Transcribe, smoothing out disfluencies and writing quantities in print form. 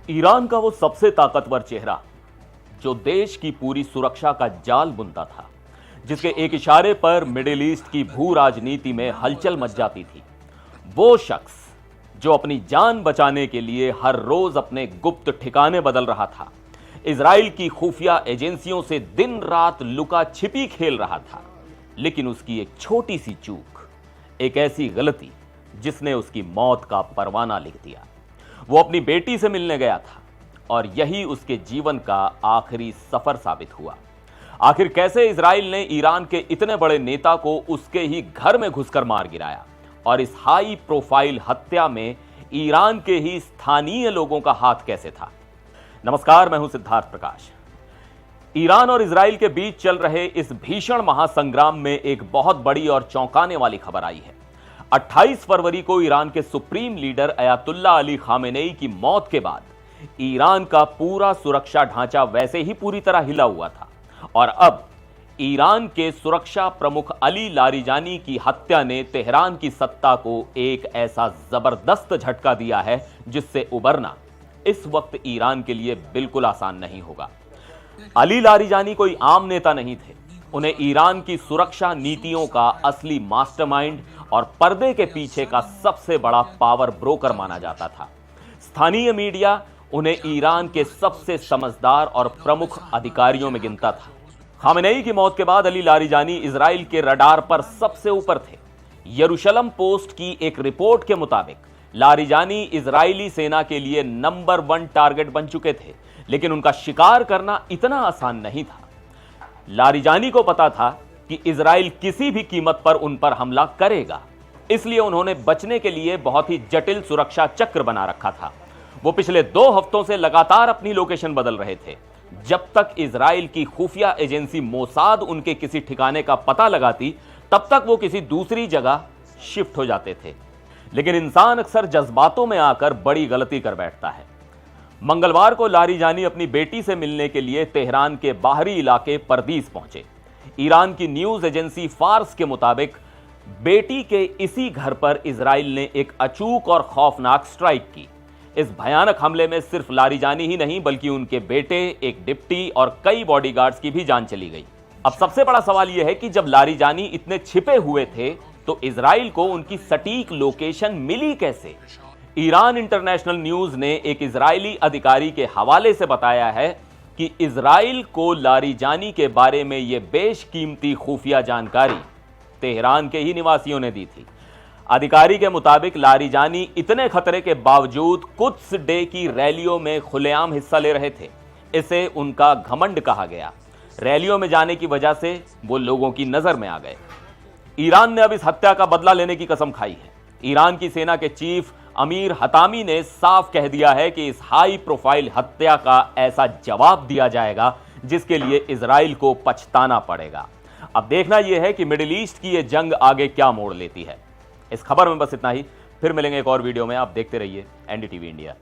Iran का वो सबसे ताकतवर चेहरा जो देश की पूरी सुरक्षा का जाल बुनता था, जिसके एक इशारे पर मिडिल ईस्ट की भू राजनीति में हलचल मच जाती थी, वो शख्स जो अपनी जान बचाने के लिए हर रोज अपने गुप्त ठिकाने बदल रहा था, इजराइल की खुफिया एजेंसियों से दिन रात लुका छिपी खेल रहा था, लेकिन उसकी एक छोटी सी चूक, एक ऐसी गलती जिसने उसकी मौत का परवाना लिख दिया। वो अपनी बेटी से मिलने गया था और यही उसके जीवन का आखिरी सफर साबित हुआ। आखिर कैसे इजराइल ने ईरान के इतने बड़े नेता को उसके ही घर में घुसकर मार गिराया और इस हाई प्रोफाइल हत्या में ईरान के ही स्थानीय लोगों का हाथ कैसे था। नमस्कार, मैं हूं सिद्धार्थ प्रकाश। ईरान और इजराइल के बीच चल रहे इस भीषण महासंग्राम में एक बहुत बड़ी और चौंकाने वाली खबर आई है। 28 फरवरी को ईरान के supreme leader Ayatollah Ali Khamenei की मौत के बाद ईरान का पूरा सुरक्षा ढांचा वैसे ही पूरी तरह हिला हुआ था और अब ईरान के सुरक्षा प्रमुख अली लारिजानी की हत्या ने तेहरान की सत्ता को एक ऐसा जबरदस्त झटका दिया है जिससे उबरना इस वक्त ईरान के लिए बिल्कुल आसान नहीं होगा। अली लारिजानी कोई आम नेता नहीं थे। उन्हें ईरान की सुरक्षा नीतियों का असली मास्टरमाइंड और पर्दे के पीछे का सबसे बड़ा पावर ब्रोकर माना जाता था। स्थानीय मीडिया उन्हें ईरान के सबसे समझदार और प्रमुख अधिकारियों में गिनता था। खामेनेई की मौत के बाद अली लारिजानी इजराइल के रडार पर सबसे ऊपर थे। यरूशलम पोस्ट की एक रिपोर्ट के मुताबिक लारिजानी इजरायली सेना के लिए नंबर 1 टारगेट बन चुके थे, लेकिन उनका शिकार करना इतना आसान नहीं था। लारिजानी को पता था कि इजराइल किसी भी कीमत पर उन पर हमला करेगा, इसलिए उन्होंने बचने के लिए बहुत ही जटिल सुरक्षा चक्र बना रखा था। वो पिछले 2 हफ्तों से लगातार अपनी लोकेशन बदल रहे थे। जब तक इजराइल की खुफिया एजेंसी मोसाद उनके किसी ठिकाने का पता लगाती, तब तक वो किसी दूसरी जगह शिफ्ट हो जाते थे। लेकिन इंसान अक्सर जज्बातों में आकर बड़ी गलती कर बैठता है। मंगलवार को लारिजानी अपनी बेटी से मिलने के लिए तेहरान के बाहरी इलाके परदीस पहुंचे। ईरान की न्यूज एजेंसी फार्स के मुताबिक बेटी के इसी घर पर इजराइल ने एक अचूक और खौफनाक स्ट्राइक की। इस भयानक हमले में सिर्फ लारिजानी ही नहीं बल्कि उनके बेटे, एक डिप्टी और कई बॉडीगार्ड्स की भी जान चली गई। अब सबसे बड़ा सवाल यह है कि जब लारिजानी इतने छिपे हुए थे तो इजराइल को उनकी सटीक लोकेशन मिली कैसे? ईरान इंटरनेशनल न्यूज ने एक इजरायली अधिकारी के हवाले से बताया है कि इजराइल को लारिजानी के बारे में यह बेशकीमती खुफिया जानकारी तेहरान के ही निवासियों ने दी थी। अधिकारी के मुताबिक लारिजानी इतने खतरे के बावजूद कुद्स डे की रैलियों में खुलेआम हिस्सा ले रहे थे। इसे उनका घमंड कहा गया। रैलियों में जाने की वजह से वो लोगों की नजर में आ गए। ईरान ने अब इस हत्या का बदला लेने की कसम खाई है। ईरान की सेना के चीफ अमीर हतामी ने साफ कह दिया है कि इस हाई प्रोफाइल हत्या का ऐसा जवाब दिया जाएगा जिसके लिए इजराइल को पछताना पड़ेगा। अब देखना यह है कि मिडिल ईस्ट की यह जंग आगे क्या मोड़ लेती है। इस खबर में बस इतना ही। फिर मिलेंगे एक और वीडियो में। आप देखते रहिए एनडीटीवी इंडिया।